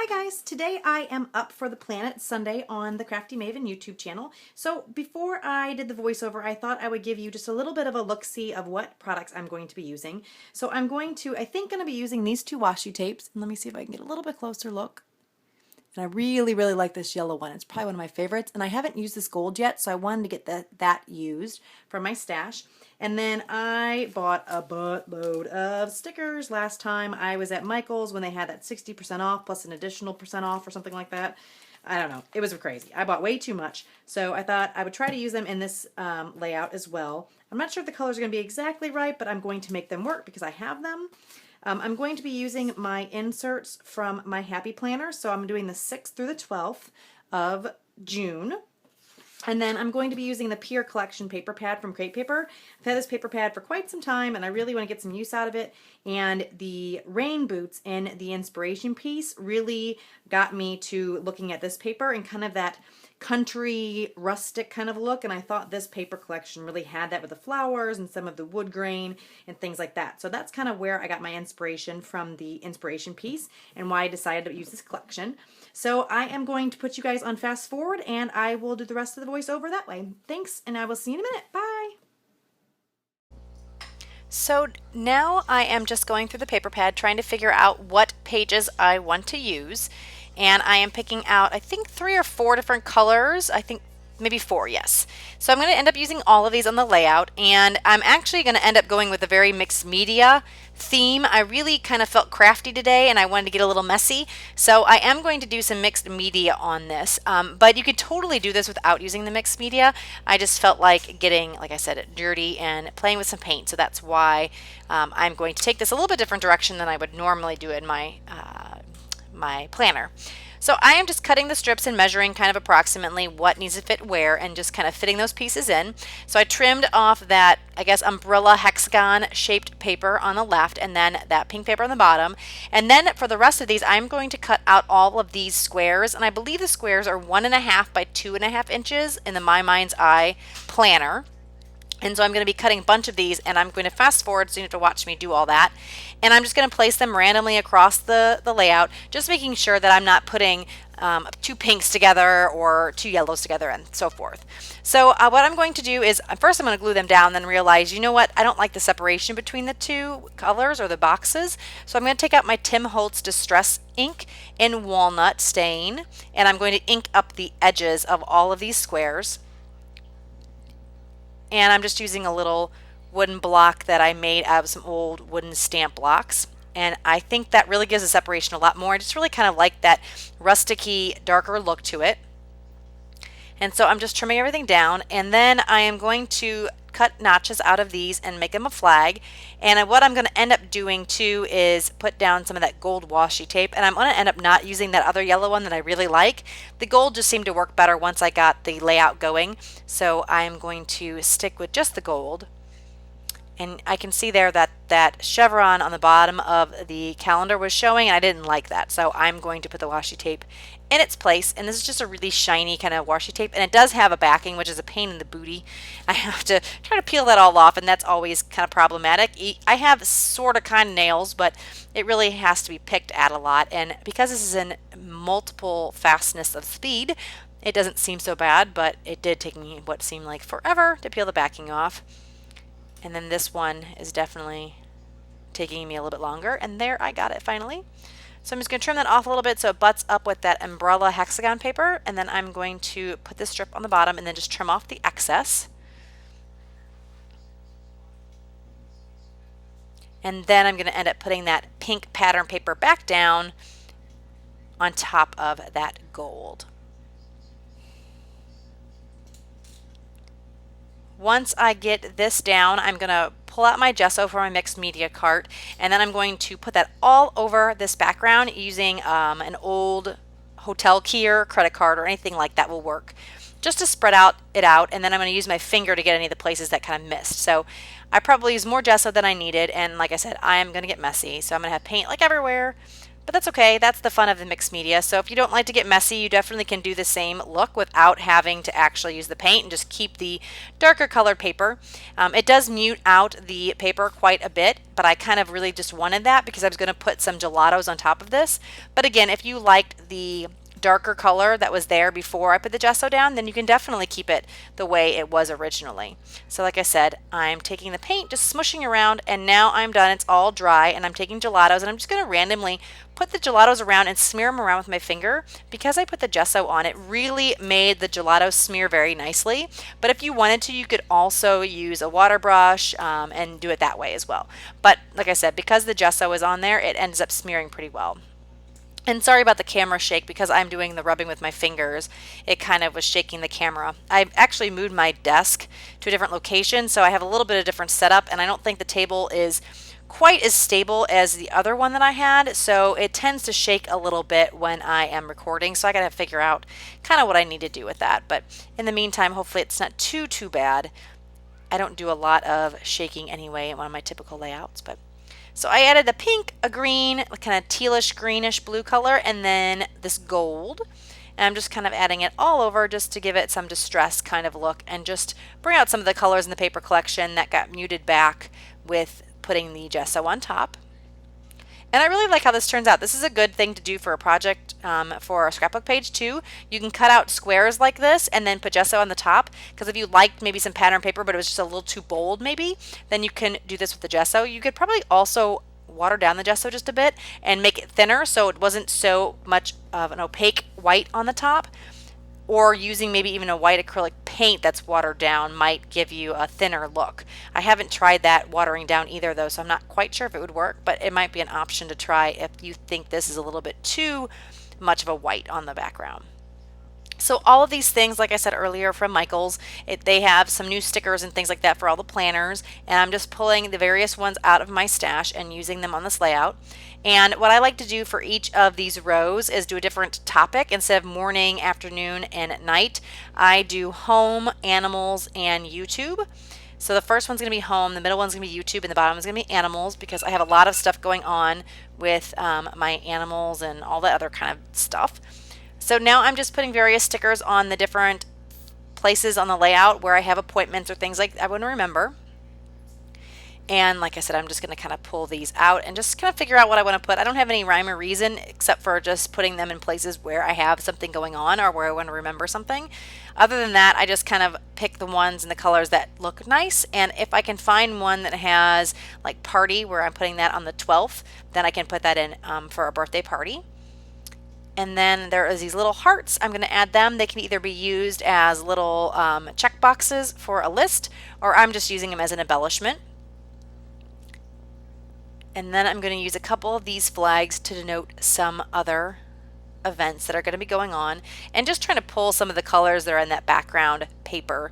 guys, today I am up for the Planet Sunday on the Crafty Maven YouTube channel. So before I did the voiceover, I thought I would give you just a little bit of a look-see of what products I'm going to be using. So I'm going to be using these two washi tapes. And let me see if I can get a little bit closer look. And I really like this yellow one. It's probably one of my favorites. And I haven't used this gold yet, so I wanted to get that used for my stash. And then I bought a buttload of stickers last time I was at Michael's when they had that 60% off plus an additional % off or something like that. I don't know. It was crazy. I bought way too much. So I thought I would try to use them in this layout as well. I'm not sure if the colors are going to be exactly right, but I'm going to make them work because I have them. I'm going to be using my inserts from my Happy Planner. So I'm doing the 6th through the 12th of June. And then I'm going to be using the Pier Collection paper pad from Crate Paper. I've had this paper pad for quite some time and I really want to get some use out of it. And the rain boots in the inspiration piece really got me to looking at this paper and kind of that country rustic kind of look, and I thought this paper collection really had that with the flowers and some of the wood grain and things like that. So that's kind of where I got my inspiration from, the inspiration piece, and why I decided to use this collection. So I am going to put you guys on fast forward and I will do the rest of the voiceover that way. Thanks, and I will see you in a minute. Bye! So now I am just going through the paper pad trying to figure out what pages I want to use. And I am picking out, I think, 3 or 4 different colors. I think maybe 4, yes. So I'm going to end up using all of these on the layout, and I'm actually going to end up going with a very mixed media theme. I really kind of felt crafty today, and I wanted to get a little messy. So I am going to do some mixed media on this, but you could totally do this without using the mixed media. I just felt like getting, like I said, dirty and playing with some paint. So that's why I'm going to take this a little bit different direction than I would normally do in my planner. So I am just cutting the strips and measuring kind of approximately what needs to fit where and just kind of fitting those pieces in. So I trimmed off that, I guess, umbrella hexagon shaped paper on the left and then that pink paper on the bottom. And then for the rest of these, I'm going to cut out all of these squares, and I believe the squares are 1.5 by 2.5 inches in the My Mind's Eye planner. And so I'm going to be cutting a bunch of these, and I'm going to fast forward so you have to watch me do all that. And I'm just going to place them randomly across the layout, just making sure that I'm not putting 2 pinks together or 2 yellows together and so forth. So what I'm going to do is, first I'm going to glue them down, then realize, you know what, I don't like the separation between the 2 colors or the boxes. So I'm going to take out my Tim Holtz Distress ink in Walnut Stain, and I'm going to ink up the edges of all of these squares. And I'm just using a little wooden block that I made out of some old wooden stamp blocks. And I think that really gives the separation a lot more. I just really kind of like that rusticy, darker look to it. And so I'm just trimming everything down. And then I am going to cut notches out of these and make them a flag. And what I'm going to end up doing too is put down some of that gold washi tape, and I'm going to end up not using that other yellow one that I really like. The gold just seemed to work better once I got the layout going, so I'm going to stick with just the gold. And I can see there that that chevron on the bottom of the calendar was showing, and I didn't like that, so I'm going to put the washi tape in its place. And this is just a really shiny kind of washi tape, and it does have a backing, which is a pain in the booty. I have to try to peel that all off, and that's always kind of problematic. I have sort of kind of nails, but it really has to be picked at a lot, and because this is in multiple fastness of speed, it doesn't seem so bad, but it did take me what seemed like forever to peel the backing off. And then this one is definitely taking me a little bit longer, and there, I got it finally. So I'm just going to trim that off a little bit so it butts up with that umbrella hexagon paper, and then I'm going to put this strip on the bottom and then just trim off the excess. And then I'm going to end up putting that pink pattern paper back down on top of that gold. Once I get this down, I'm going to pull out my gesso for my mixed media cart, and then I'm going to put that all over this background using an old hotel key or credit card or anything like that will work, just to spread it out, and then I'm going to use my finger to get any of the places that kind of missed. So I probably used more gesso than I needed, and like I said, I am going to get messy, so I'm going to have paint like everywhere. But that's okay. That's the fun of the mixed media. So if you don't like to get messy, you definitely can do the same look without having to actually use the paint and just keep the darker colored paper. It does mute out the paper quite a bit, but I kind of really just wanted that because I was going to put some gelatos on top of this. But again, if you liked the darker color that was there before I put the gesso down, then you can definitely keep it the way it was originally. So like I said, I'm taking the paint, just smushing around, and now I'm done. It's all dry, and I'm taking gelatos, and I'm just going to randomly put the gelatos around and smear them around with my finger. Because I put the gesso on, it really made the gelato smear very nicely. But if you wanted to, you could also use a water brush and do it that way as well. But like I said, because the gesso is on there, it ends up smearing pretty well. And sorry about the camera shake, because I'm doing the rubbing with my fingers. It kind of was shaking the camera. I've actually moved my desk to a different location, so I have a little bit of different setup, and I don't think the table is quite as stable as the other one that I had, so it tends to shake a little bit when I am recording, so I gotta figure out kind of what I need to do with that. But in the meantime, hopefully it's not too bad. I don't do a lot of shaking anyway in one of my typical layouts, but so I added a pink, a green, kind of tealish greenish blue color, and then this gold. And I'm just kind of adding it all over just to give it some distressed kind of look and just bring out some of the colors in the paper collection that got muted back with putting the gesso on top. And I really like how this turns out. This is a good thing to do for a project for a scrapbook page too. You can cut out squares like this and then put gesso on the top, because if you liked maybe some pattern paper but it was just a little too bold maybe, then you can do this with the gesso. You could probably also water down the gesso just a bit and make it thinner so it wasn't so much of an opaque white on the top. Or using maybe even a white acrylic paint that's watered down might give you a thinner look. I haven't tried that watering down either though, so I'm not quite sure if it would work, but it might be an option to try if you think this is a little bit too much of a white on the background. So all of these things, like I said earlier, from Michaels, they have some new stickers and things like that for all the planners, and I'm just pulling the various ones out of my stash and using them on this layout. And what I like to do for each of these rows is do a different topic. Instead of morning, afternoon, and at night, I do home, animals, and YouTube. So the first one's going to be home, the middle one's going to be YouTube, and the bottom is going to be animals, because I have a lot of stuff going on with my animals and all that other kind of stuff. So now I'm just putting various stickers on the different places on the layout where I have appointments or things like I want to remember. And like I said, I'm just going to kind of pull these out and just kind of figure out what I want to put. I don't have any rhyme or reason except for just putting them in places where I have something going on or where I want to remember something. Other than that, I just kind of pick the ones and the colors that look nice. And if I can find one that has like party, where I'm putting that on the 12th, then I can put that in for a birthday party. And then there is these little hearts. I'm going to add them. They can either be used as little check boxes for a list, or I'm just using them as an embellishment. And then I'm going to use a couple of these flags to denote some other events that are going to be going on, and just trying to pull some of the colors that are in that background paper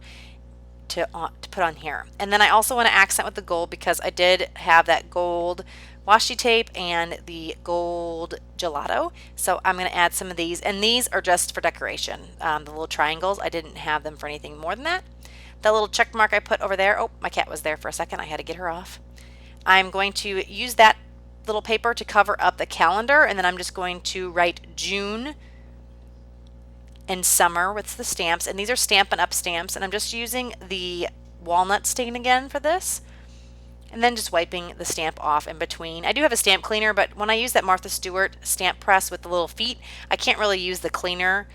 to put on here. And then I also want to accent with the gold, because I did have that gold washi tape and the gold gelato. So I'm going to add some of these, and these are just for decoration. The little triangles, I didn't have them for anything more than that. The little check mark I put over there, oh, my cat was there for a second. I had to get her off. I'm going to use that little paper to cover up the calendar, and then I'm just going to write June and summer with the stamps. And these are Stampin' Up! Stamps, and I'm just using the walnut stain again for this. And then just wiping the stamp off in between. I do have a stamp cleaner, but when I use that Martha Stewart stamp press with the little feet, I can't really use the cleaner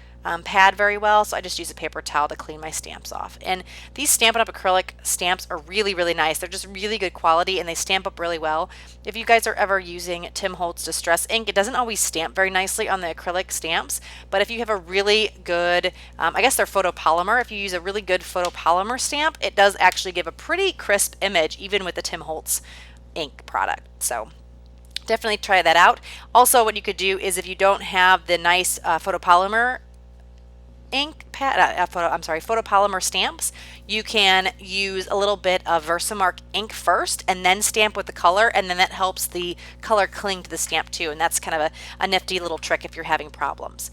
pad very well, so I just use a paper towel to clean my stamps off. And these Stampin' Up! Acrylic stamps are really nice. They're just really good quality, and they stamp up really well. If you guys are ever using Tim Holtz Distress ink, it doesn't always stamp very nicely on the acrylic stamps, but if you have a really good, I guess they're photopolymer, if you use a really good photopolymer stamp, it does actually give a pretty crisp image, even with the Tim Holtz ink product. So definitely try that out. Also, what you could do is, if you don't have the nice photopolymer ink pad, photopolymer stamps, you can use a little bit of Versamark ink first and then stamp with the color, and then that helps the color cling to the stamp too, and that's kind of a nifty little trick if you're having problems.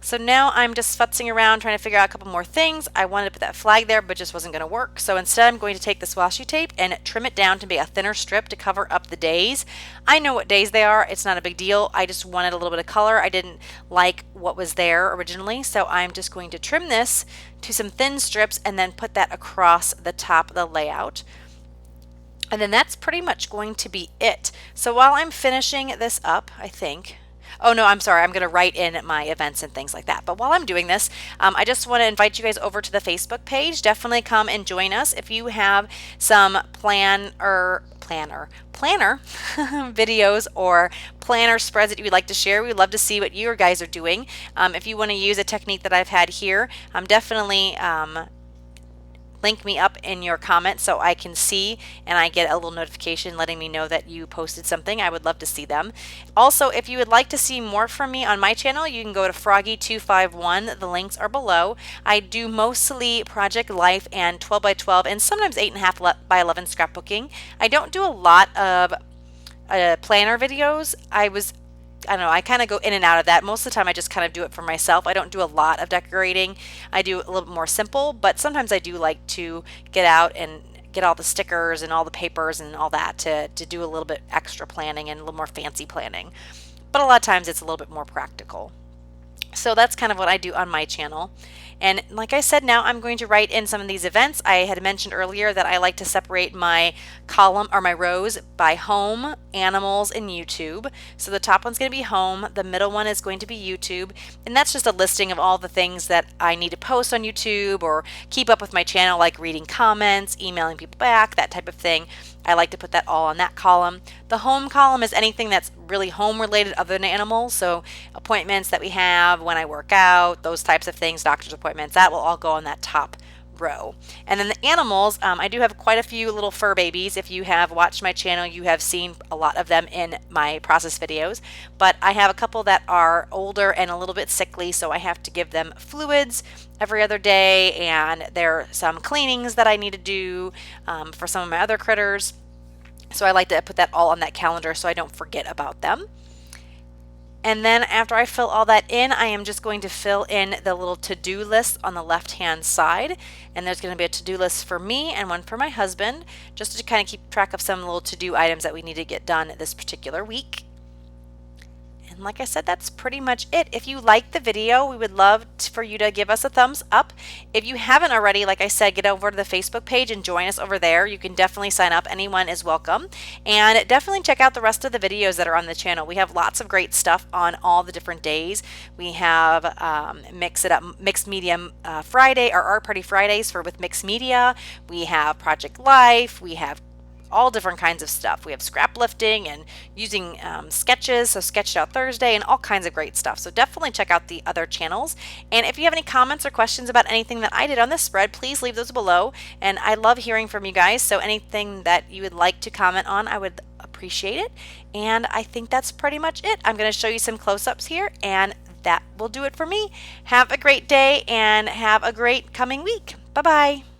So now I'm just futzing around trying to figure out a couple more things. I wanted to put that flag there, but just wasn't going to work. So instead I'm going to take this washi tape and trim it down to be a thinner strip to cover up the days. I know what days they are. It's not a big deal. I just wanted a little bit of color. I didn't like what was there originally. So I'm just going to trim this to some thin strips and then put that across the top of the layout. And then that's pretty much going to be it. So while I'm finishing this up, I think, oh no, I'm sorry, I'm going to write in my events and things like that. But while I'm doing this, I just want to invite you guys over to the Facebook page. Definitely come and join us. If you have some planner videos or planner spreads that you would like to share, we'd love to see what you guys are doing. If you want to use a technique that I've had here, definitely link me up in your comments so I can see and I get a little notification letting me know that you posted something. I would love to see them. Also, if you would like to see more from me on my channel, you can go to Froggie251. The links are below. I do mostly Project Life and 12 by 12 and sometimes 8.5 by 11 scrapbooking. I don't do a lot of planner videos. I don't know, I kind of go in and out of that. Most of the time I just kind of do it for myself. I don't do a lot of decorating. I do a little bit more simple, but sometimes I do like to get out and get all the stickers and all the papers and all that to do a little bit extra planning and a little more fancy planning. But a lot of times it's a little bit more practical. So that's kind of what I do on my channel. And like I said, now I'm going to write in some of these events. I had mentioned earlier that I like to separate my column or my rows by home, animals, and YouTube. So the top one's going to be home, the middle one is going to be YouTube, and that's just a listing of all the things that I need to post on YouTube or keep up with my channel, like reading comments, emailing people back, that type of thing. I like to put that all on that column. The home column is anything that's really home related other than animals. So appointments that we have, when I work out, those types of things, doctor's appointments, that will all go on that top row. And then the animals, I do have quite a few little fur babies. If you have watched my channel, you have seen a lot of them in my process videos, but I have a couple that are older and a little bit sickly, so I have to give them fluids every other day, and there are some cleanings that I need to do for some of my other critters. So I like to put that all on that calendar so I don't forget about them. And then after I fill all that in, I am just going to fill in the little to-do list on the left-hand side. And there's going to be a to-do list for me and one for my husband, just to kind of keep track of some little to-do items that we need to get done this particular week. And like I said, that's pretty much it. If you liked the video, we would love for you to give us a thumbs up. If you haven't already, like I said, get over to the Facebook page and join us over there. You can definitely sign up. Anyone is welcome. And definitely check out the rest of the videos that are on the channel. We have lots of great stuff on all the different days. We have Mixed Media Friday, or Art Party Fridays with Mixed Media. We have Project Life. We have all different kinds of stuff. We have scrap lifting and using sketches, so Sketched Out Thursday, and all kinds of great stuff. So definitely check out the other channels. And if you have any comments or questions about anything that I did on this spread, please leave those below. And I love hearing from you guys, so anything that you would like to comment on, I would appreciate it. And I think that's pretty much it. I'm going to show you some close-ups here, and that will do it for me. Have a great day and have a great coming week. Bye-bye.